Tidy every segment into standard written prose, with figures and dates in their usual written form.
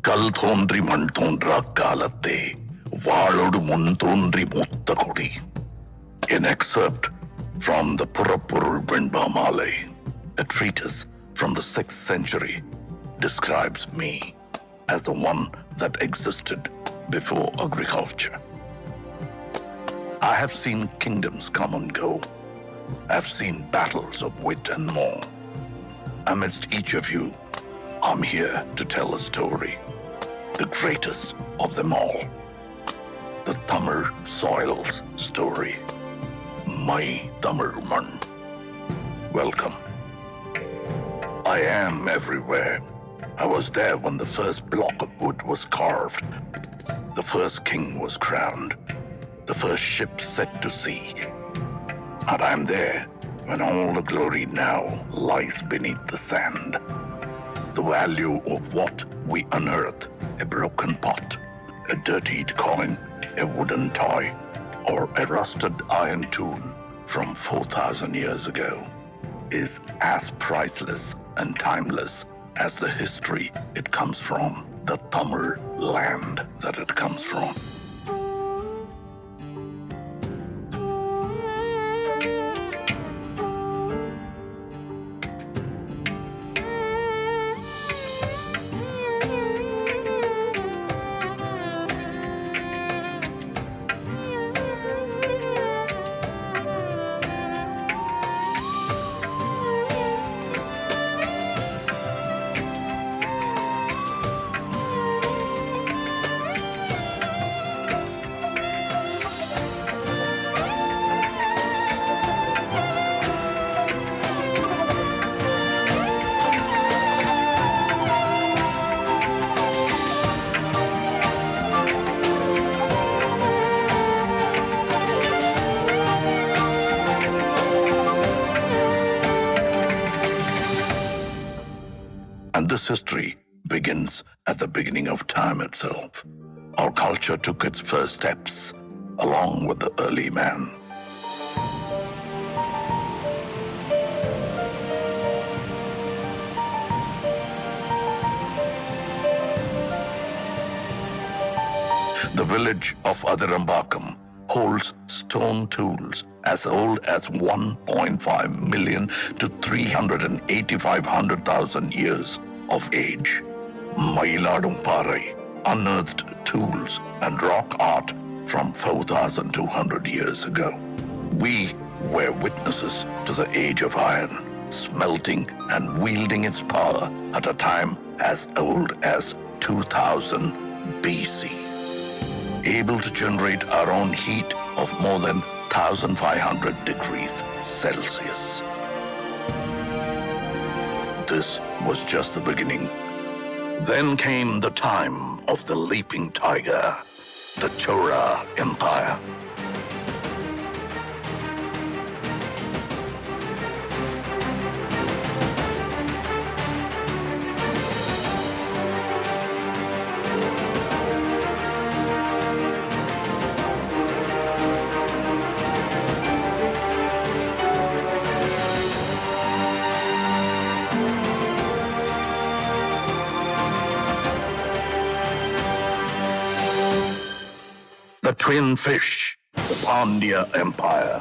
கல் தோன்றி மண் தோன்றா காலத்தே வாளொடு முன் தோன்றி மூத்த கொடி. An excerpt from the Purapurul Venbamale, a treatise from the 6th century, describes me as the one that existed before agriculture. I have seen kingdoms come and go. I have seen battles of wit and more. Amidst each of you, I'm here to tell a story, the greatest of them all, the Tamil soil's story, my Tamil man. Welcome. I am everywhere. I was there when the first block of wood was carved, the first king was crowned, the first ship set to sea. And I'm there when all the glory now lies beneath the sand. The value of what we unearth, a broken pot, a dirtied coin, a wooden toy, or a rusted iron tool from 4,000 years ago, is as priceless and timeless as the history it comes from, the Tamil land that it comes from. And this history begins at the beginning of time itself. Our culture took its first steps along with the early man. The village of Adirambakam holds stone tools as old as 1.5 million to 385,000 years of age. Mailadum Parai unearthed tools and rock art from 4,200 years ago. We were witnesses to the age of iron, smelting and wielding its power at a time as old as 2000 BC. Able to generate our own heat of more than 1,500 degrees Celsius. This was just the beginning. Then came the time of the leaping tiger, the Chola Empire. The twin fish, the Pandya Empire.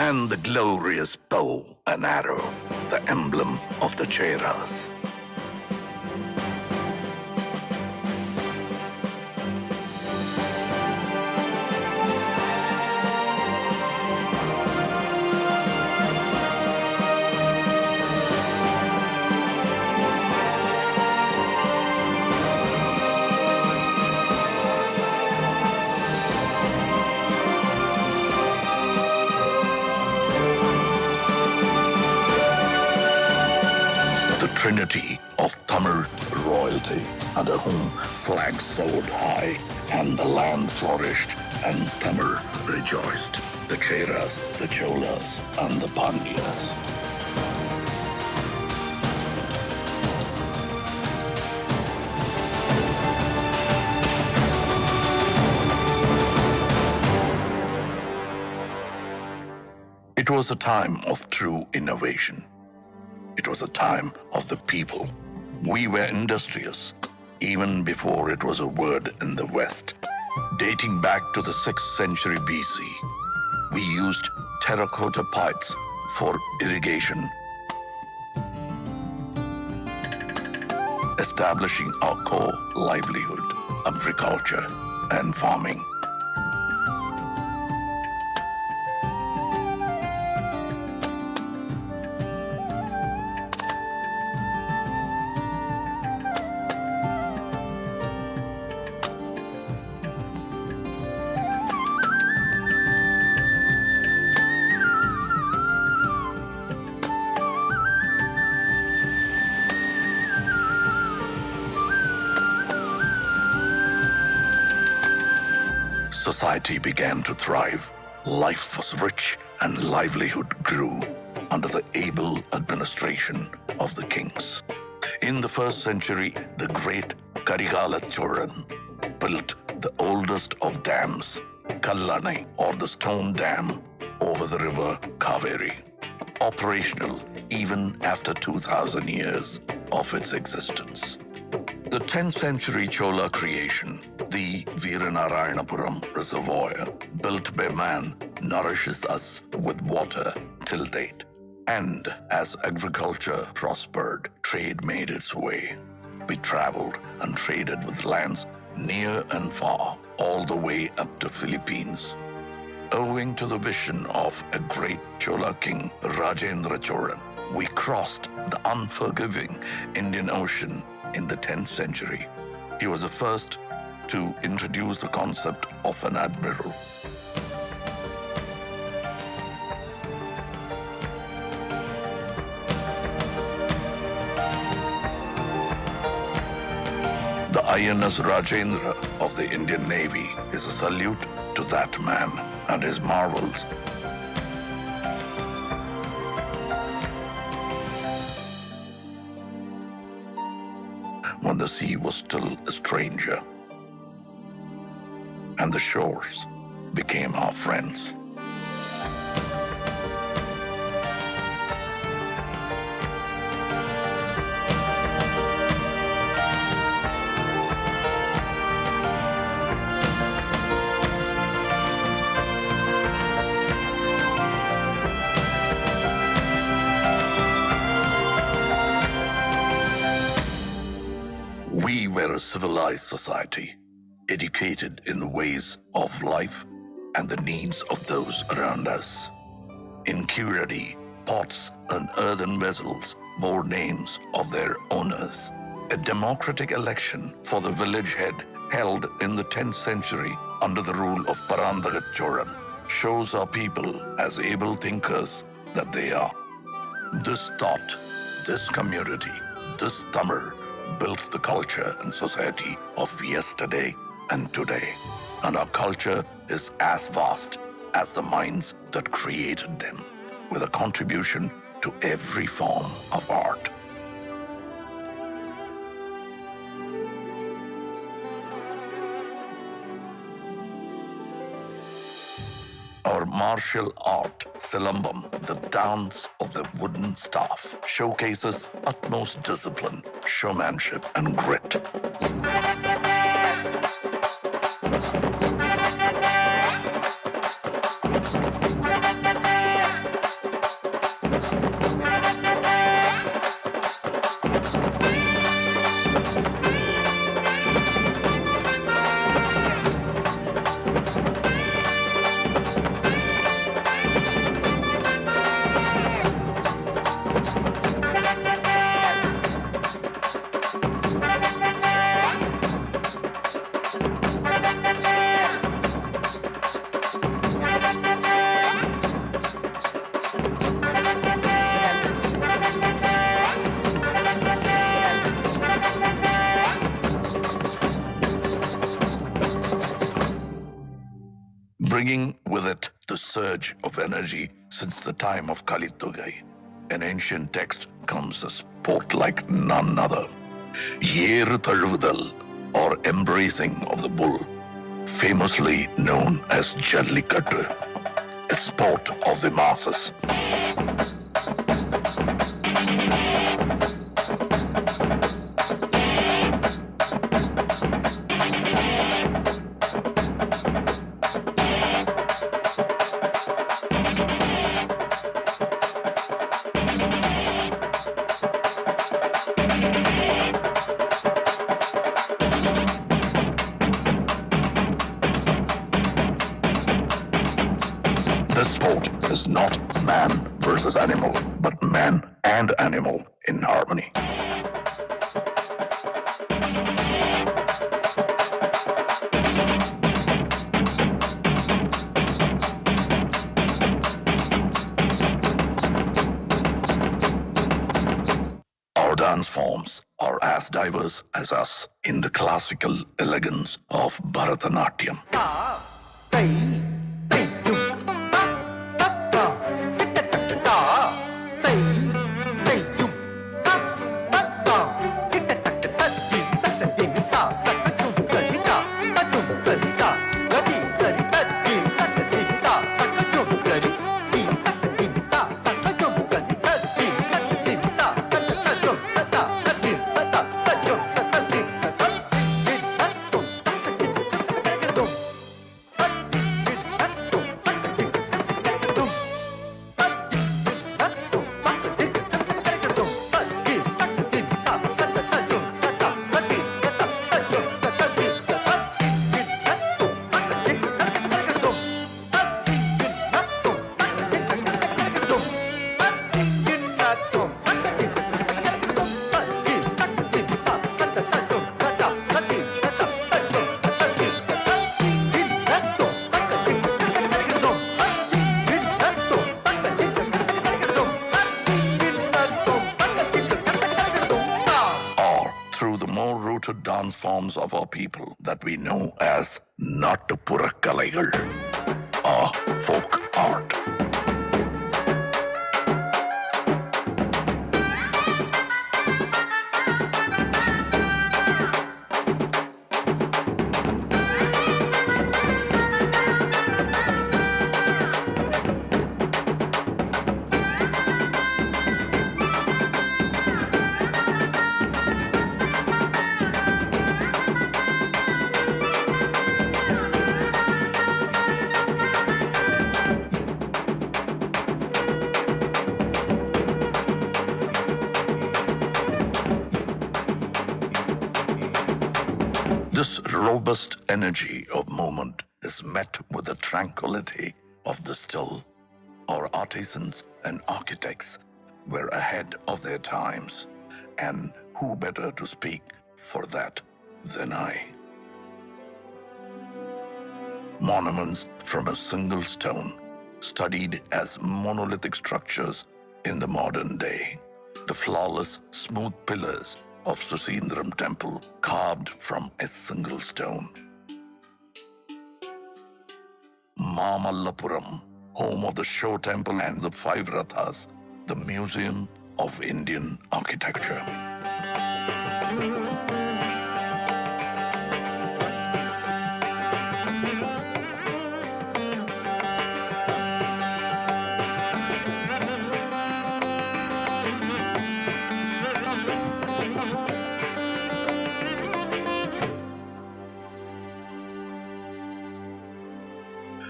And the glorious bow and arrow, the emblem of the cheras. Trinity of Tamil royalty, under whom flags soared high and the land flourished and Tamil rejoiced. The cheras, the cholas, and the pandyas. It was a time of true innovation. It was a time of the people. We were industrious, even before it was a word in the West. Dating back to the 6th century BC, we used terracotta pipes for irrigation, establishing our core livelihood, agriculture and farming. Society began to thrive. Life was rich and livelihood grew under the able administration of the kings. In the 1st century, the great Karigala Choran built the oldest of dams, Kallani, or the stone dam, over the river Kaveri, operational even after 2,000 years of its existence. The 10th century Chola creation, the Veeranarayanapuram Reservoir, built by man, nourishes us with water till date. And as agriculture prospered, trade made its way. We traveled and traded with lands near and far, all the way up to Philippines. Owing to the vision of a great Chola king, Rajendra Cholan, we crossed the unforgiving Indian Ocean in the 10th century. He was the first to introduce the concept of an admiral. The INS Rajendra of the Indian Navy is a salute to that man and his marvels. When the sea was still a stranger and the shores became our friends. We were a civilized society, educated in the ways of life and the needs of those around us. In Curadi, pots and earthen vessels bore names of their owners. A democratic election for the village head held in the 10th century under the rule of Parandagat Choran shows our people as able thinkers that they are. This thought, this community, this Tamil built the culture and society of yesterday and today. And our culture is as vast as the minds that created them, with a contribution to every form of art. Our martial art, Silambam, the dance of the wooden staff, showcases utmost discipline, showmanship, and grit. bringing with it the surge of energy since the time of Kalitugai. An ancient text comes a sport like none other. Yeru Tazhuvudal, or embracing of the bull, famously known as Jallikattu, a sport of the masses. This sport is not man versus animal, but man and animal in harmony. Our dance forms are as diverse as us in the classical elegance of Bharatanatyam. Dance forms of our people that we know as Nattupurakkalaikal, or folk art. This robust energy of movement is met with the tranquility of the still. Our artisans and architects were ahead of their times, and who better to speak for that than I? Monuments from a single stone, studied as monolithic structures in the modern day. The flawless, smooth pillars of Susindram temple carved from a single stone. Mamallapuram, home of the Show Temple and the Five Rathas, the Museum of Indian Architecture.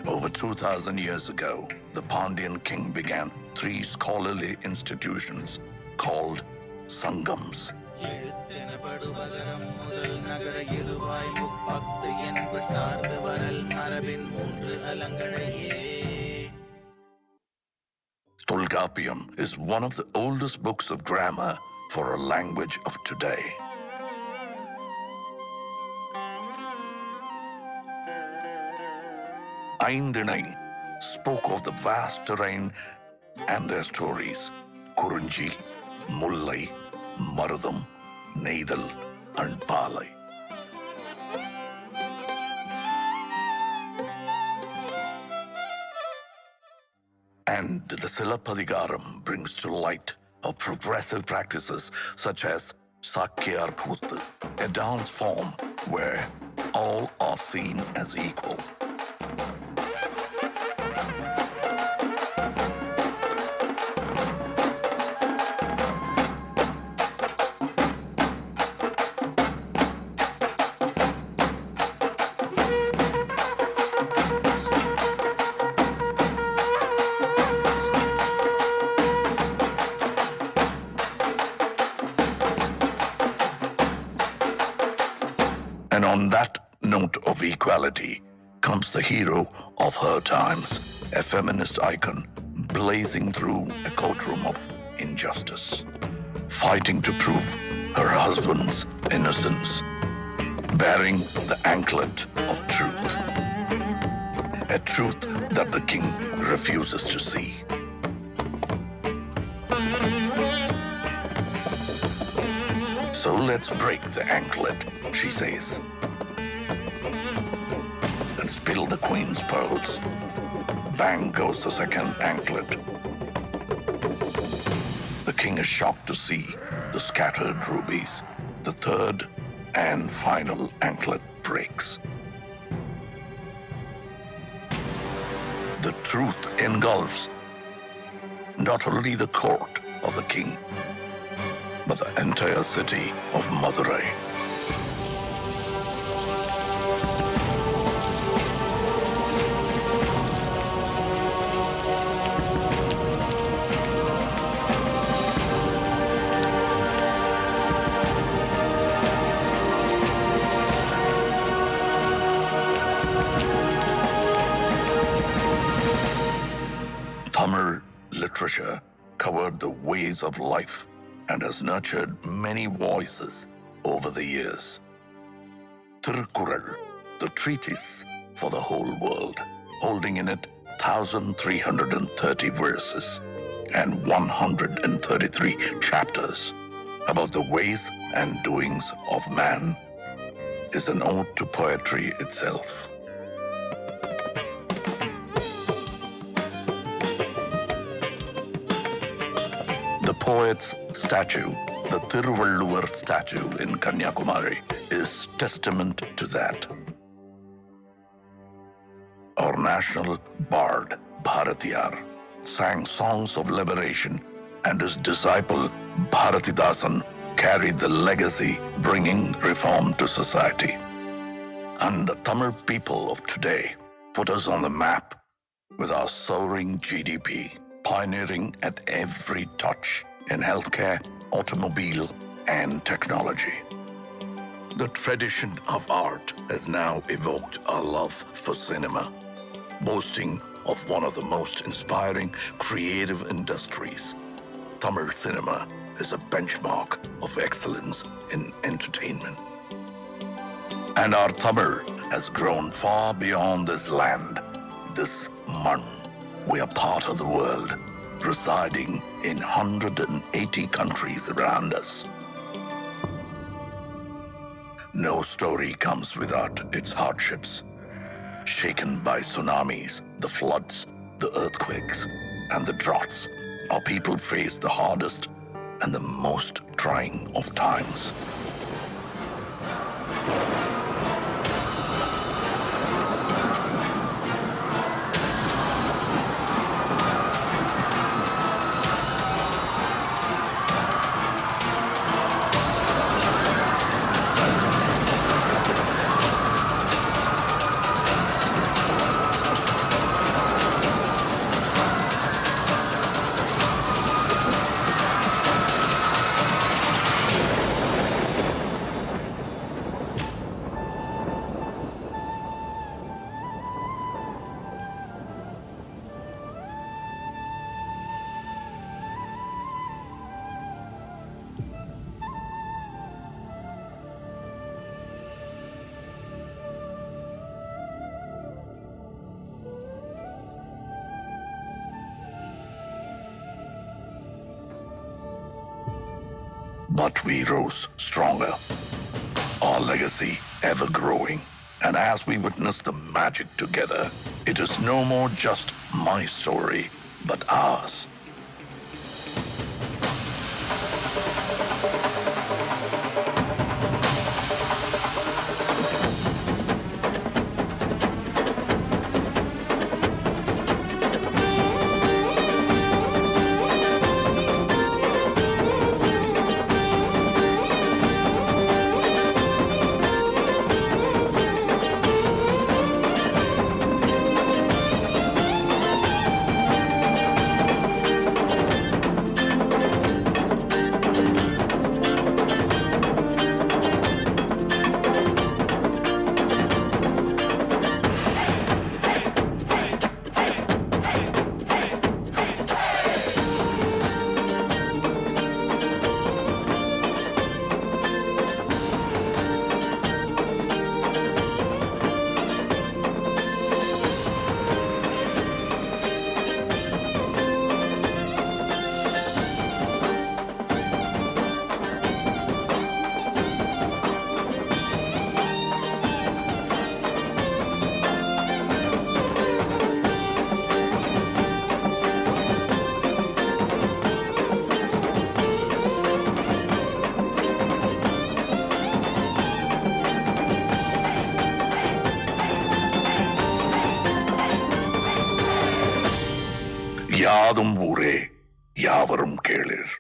Over 2,000 years ago, the Pandyan king began 3 scholarly institutions called Sangams. Tolkappiyam is one of the oldest books of grammar for a language of today. Aindinai spoke of the vast terrain and their stories. Kurunji, Mullai, Marudam, Neidal, and Palai. And the Silapadigaram brings to light progressive practices such as Sakyar Kuttu, a dance form where all are seen as equal. And on that note of equality comes the hero of her times, a feminist icon blazing through a courtroom of injustice, fighting to prove her husband's innocence, bearing the anklet of truth, a truth that the king refuses to see. So let's break the anklet, she says, and spill the queen's pearls. Bang goes the second anklet. The king is shocked to see the scattered rubies. The third and final anklet breaks. The truth engulfs not only the court of the king, but the entire city of Madurai. Tamil literature covered the ways of life and has nurtured many voices over the years. Tirukkural, the treatise for the whole world, holding in it 1,330 verses and 133 chapters about the ways and doings of man, is an ode to poetry itself. The poet's statue, the Thiruvalluvar statue in Kanyakumari, is testament to that. Our national bard, Bharatiyar, sang songs of liberation, and his disciple, Bharatidasan, carried the legacy, bringing reform to society. And the Tamil people of today put us on the map with our soaring GDP, pioneering at every touch in healthcare, automobile, and technology. The tradition of art has now evoked our love for cinema, boasting of one of the most inspiring creative industries. Tamil cinema is a benchmark of excellence in entertainment. And our Tamil has grown far beyond this land, this man. We are part of the world, residing in 180 countries around us. No story comes without its hardships. Shaken by tsunamis, the floods, the earthquakes, and the droughts, our people face the hardest and the most trying of times. But we rose stronger, our legacy ever growing. And as we witness the magic together, it is no more just my story, but ours. யாதும் ஊரே யாவரும் கேளிர்.